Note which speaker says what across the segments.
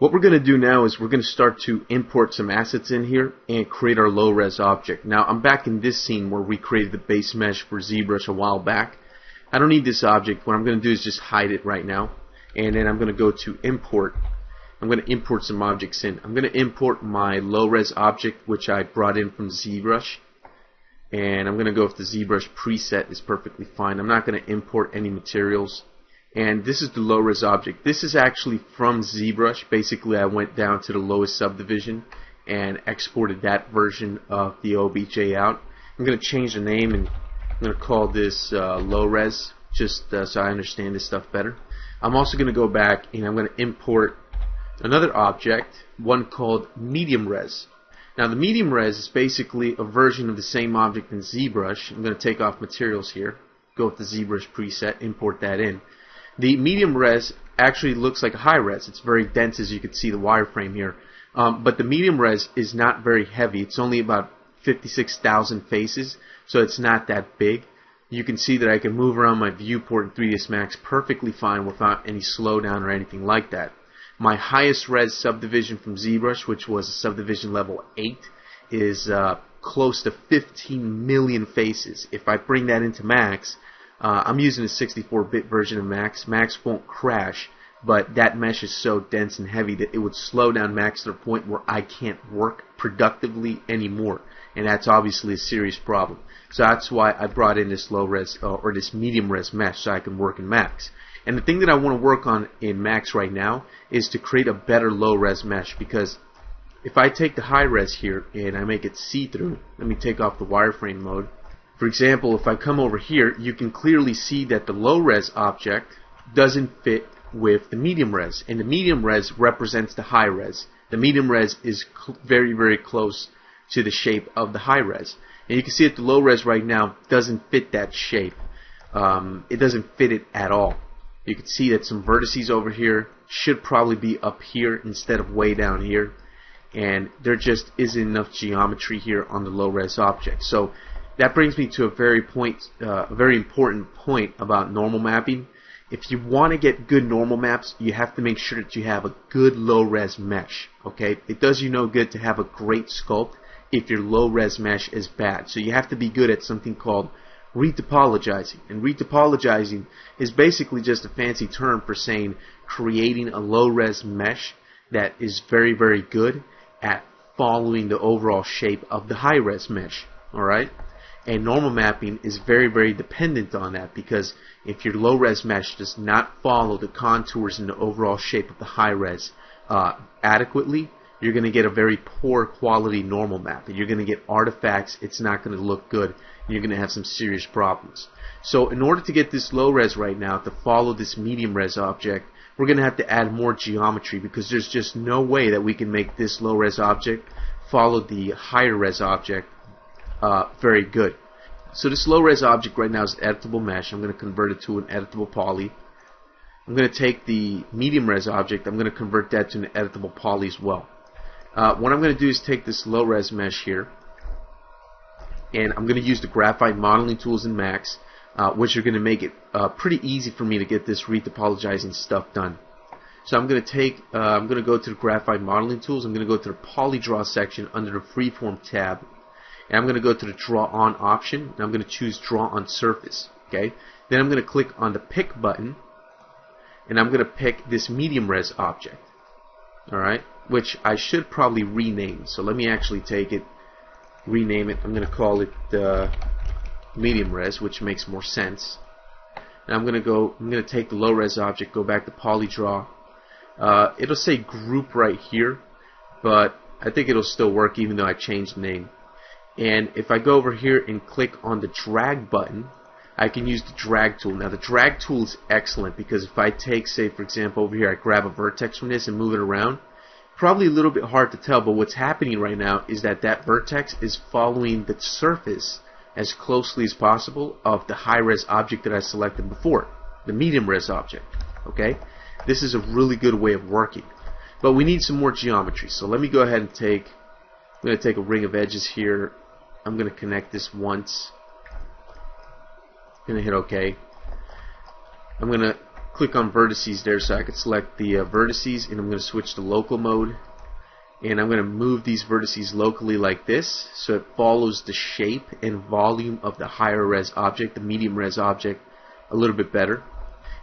Speaker 1: What we're going to do now is we're going to start to import some assets in here and create our low-res object. Now I'm back in this scene where we created the base mesh for ZBrush a while back. I don't need this object. What I'm going to do is just hide it right now, and then I'm going to go to import. I'm going to import some objects in. I'm going to import my low-res object, which I brought in from ZBrush, and I'm going to go with the ZBrush preset. Is perfectly fine. I'm not going to import any materials. And this is the low-res object. This is actually from ZBrush. Basically, I went down to the lowest subdivision and exported that version of the OBJ out. I'm going to change the name, and I'm going to call this low-res, just so I understand this stuff better. I'm also going to go back and I'm going to import another object, one called medium res. Now the medium res is basically a version of the same object in ZBrush. I'm going to take off materials here, go with the ZBrush preset, import that in. The medium res actually looks like a high res. It's very dense, as you can see the wireframe here. But the medium res is not very heavy. It's only about 56,000 faces, so it's not that big. You can see that I can move around my viewport in 3ds Max perfectly fine without any slowdown or anything like that. My highest res subdivision from ZBrush, which was a subdivision level 8, is close to 15 million faces. If I bring that into Max, I'm using a 64-bit version of Max. Max won't crash, but that mesh is so dense and heavy that it would slow down Max to the point where I can't work productively anymore, and that's obviously a serious problem. So that's why I brought in this low res or this medium res mesh so I can work in Max. And the thing that I want to work on in Max right now is to create a better low res mesh, because if I take the high res here and I make it see-through, let me take off the wireframe mode. For example, if I come over here, you can clearly see that the low res object doesn't fit with the medium res, and the medium res represents the high res. The medium res is very, very close to the shape of the high res, and you can see that the low res right now doesn't fit that shape. It doesn't fit it at all. You can see that some vertices over here should probably be up here instead of way down here, and there just isn't enough geometry here on the low res object. So that brings me to a very important point about normal mapping. If you want to get good normal maps, you have to make sure that you have a good low-res mesh. Okay, it does you no good to have a great sculpt if your low-res mesh is bad. So you have to be good at something called retopologizing. And retopologizing is basically just a fancy term for saying creating a low-res mesh that is very, very good at following the overall shape of the high-res mesh. All right. And normal mapping is very, very dependent on that, because if your low-res mesh does not follow the contours and the overall shape of the high-res adequately, you're going to get a very poor quality normal map. And you're going to get artifacts. It's not going to look good. And you're going to have some serious problems. So in order to get this low-res right now to follow this medium-res object, we're going to have to add more geometry, because there's just no way that we can make this low-res object follow the higher-res object very good. So this low-res object right now is an editable mesh. I'm going to convert it to an editable poly. I'm going to take the medium-res object. I'm going to convert that to an editable poly as well. What I'm going to do is take this low-res mesh here, and I'm going to use the graphite modeling tools in Max, which are going to make it pretty easy for me to get this retopologizing stuff done. So I'm going to go to the graphite modeling tools. I'm going to go to the poly draw section under the freeform tab. And I'm going to go to the draw on option, and I'm going to choose draw on surface. Okay. Then I'm going to click on the pick button, and I'm going to pick this medium res object. All right, which I should probably rename. So let me actually take it, rename it. I'm going to call it medium res, which makes more sense. And I'm going to take the low res object, go back to poly draw. It'll say group right here, but I think it'll still work even though I changed the name. And if I go over here and click on the drag button, I can use the drag tool. Now the drag tool is excellent, because if I take, say for example over here, I grab a vertex from this and move it around, probably a little bit hard to tell, but what's happening right now is that that vertex is following the surface as closely as possible of the high res object that I selected before, the medium res object. Okay, this is a really good way of working, but we need some more geometry. So let me go ahead and I'm going to take a ring of edges here. I'm going to connect this once. I'm going to hit OK. I'm going to click on vertices there so I could select the vertices, and I'm going to switch to local mode, and I'm going to move these vertices locally like this so it follows the shape and volume of the higher res object, the medium res object, a little bit better.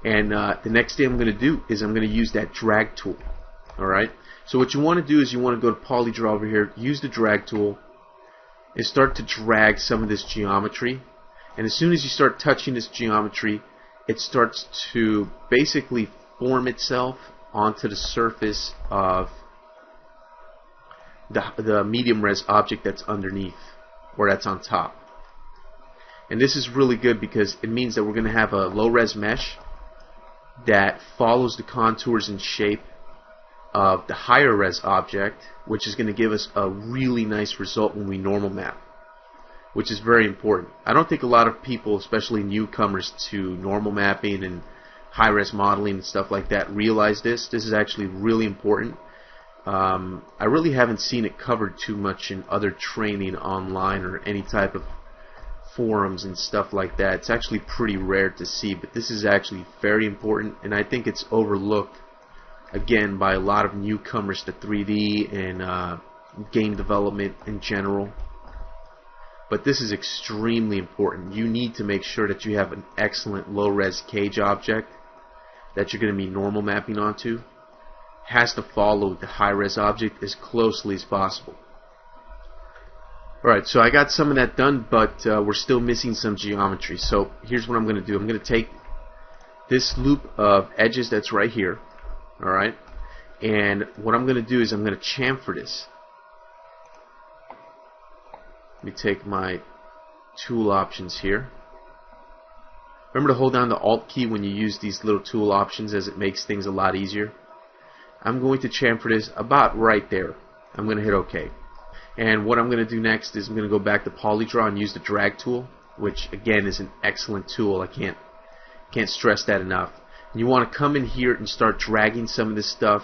Speaker 1: And the next thing I'm going to do is I'm going to use that drag tool. Alright, so what you want to do is you want to go to polydraw over here, use the drag tool, and start to drag some of this geometry. And as soon as you start touching this geometry, it starts to basically form itself onto the surface of the medium res object that's underneath, or that's on top. And this is really good because it means that we're going to have a low res mesh that follows the contours and shape of the higher res object, which is going to give us a really nice result when we normal map, which is very important. I don't think a lot of people, especially newcomers to normal mapping and high res modeling and stuff like that, realize this. This is actually really important. I really haven't seen it covered too much in other training online or any type of forums and stuff like that. It's actually pretty rare to see, but this is actually very important, and I think it's overlooked again by a lot of newcomers to 3D and game development in general. But this is extremely important. You need to make sure that you have an excellent low-res cage object that you're going to be normal mapping onto. Has to follow the high-res object as closely as possible. Alright, so I got some of that done, but we're still missing some geometry. So here's what I'm going to do. I'm going to take this loop of edges that's right here. Alright, and what I'm going to do is I'm going to chamfer this. Let me take my tool options here. Remember to hold down the Alt key when you use these little tool options, as it makes things a lot easier. I'm going to chamfer this about right there. I'm going to hit OK. And what I'm going to do next is I'm going to go back to polydraw and use the drag tool, which again is an excellent tool. I can't stress that enough. And you want to come in here and start dragging some of this stuff,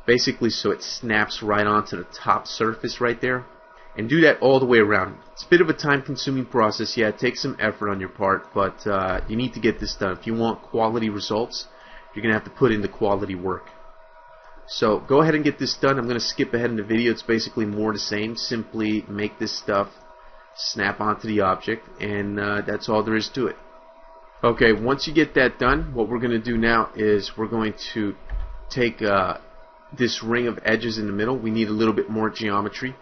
Speaker 1: basically so it snaps right onto the top surface right there. And do that all the way around. It's a bit of a time-consuming process. Yeah, it takes some effort on your part, but you need to get this done. If you want quality results, you're going to have to put in the quality work. So go ahead and get this done. I'm going to skip ahead in the video. It's basically more the same. Simply make this stuff snap onto the object, and that's all there is to it. Okay, once you get that done, what we're going to do now is we're going to take this ring of edges in the middle. We need a little bit more geometry.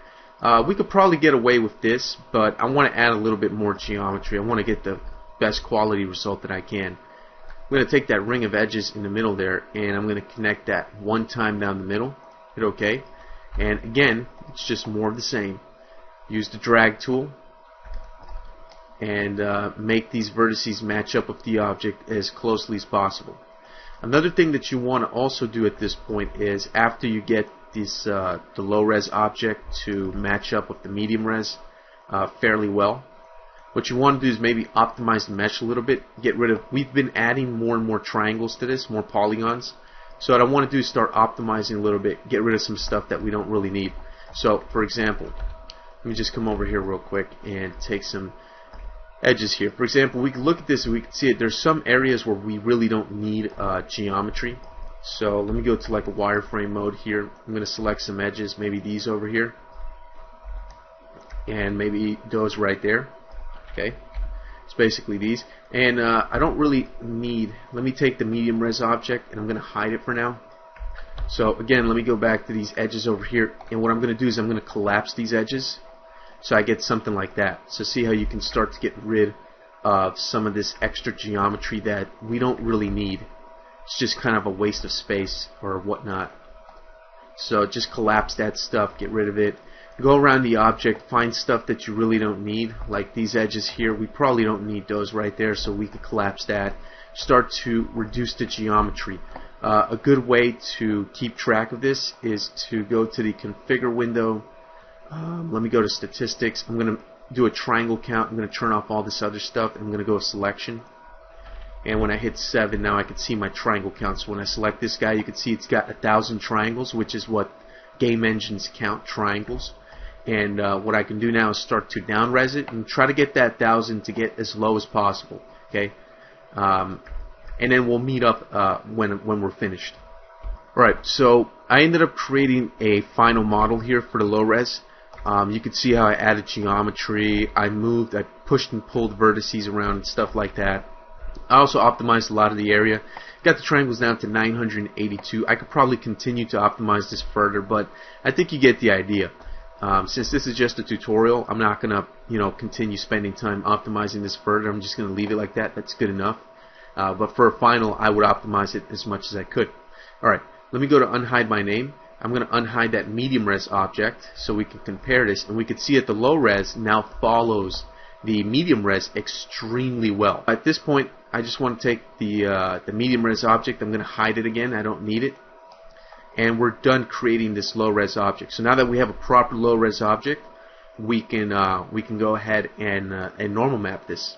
Speaker 1: We could probably get away with this, but I want to add a little bit more geometry. I want to get the best quality result that I can. I'm going to take that ring of edges in the middle there, and I'm going to connect that one time down the middle. Hit OK. And again, it's just more of the same. Use the drag tool and make these vertices match up with the object as closely as possible. Another thing that you want to also do at this point is, after you get this the low res object to match up with the medium res fairly well, what you want to do is maybe optimize the mesh a little bit. Get rid of, we've been adding more and more triangles to this, more polygons. So what I want to do is start optimizing a little bit, get rid of some stuff that we don't really need. So for example, let me just come over here real quick and take some edges here. For example, we can look at this and we can see it. There's some areas where we really don't need geometry. So let me go to like a wireframe mode here. I'm going to select some edges, maybe these over here, and maybe those right there. Okay, it's basically these, and I don't really need. Let me take the medium res object and I'm going to hide it for now. So again, let me go back to these edges over here, and what I'm going to do is I'm going to collapse these edges so I get something like that. So see how you can start to get rid of some of this extra geometry that we don't really need. It's just kind of a waste of space or whatnot. So just collapse that stuff, get rid of it. Go around the object, find stuff that you really don't need, like these edges here. We probably don't need those right there, so we could collapse that. Start to reduce the geometry. A good way to keep track of this is to go to the configure window. Let me go to statistics. I'm going to do a triangle count. I'm going to turn off all this other stuff, and I'm going to go to selection. And when I hit 7, now I can see my triangle count. So when I select this guy, you can see it's got 1,000 triangles, which is what game engines count triangles. And what I can do now is start to down-res it and try to get that 1,000 to get as low as possible. Okay. and then we'll meet up when we're finished. Alright, so I ended up creating a final model here for the low res. You can see how I added geometry, I pushed and pulled vertices around and stuff like that. I also optimized a lot of the area. Got the triangles down to 982. I could probably continue to optimize this further, but I think you get the idea. Since this is just a tutorial, I'm not going to continue spending time optimizing this further. I'm just going to leave it like that. That's good enough. But for a final, I would optimize it as much as I could. Alright, let me go to unhide my name. I'm going to unhide that medium res object so we can compare this, and we can see that the low res now follows the medium res extremely well. At this point, I just want to take the medium res object. I'm going to hide it again. I don't need it. And we're done creating this low res object. So now that we have a proper low res object, we can go ahead and normal map this.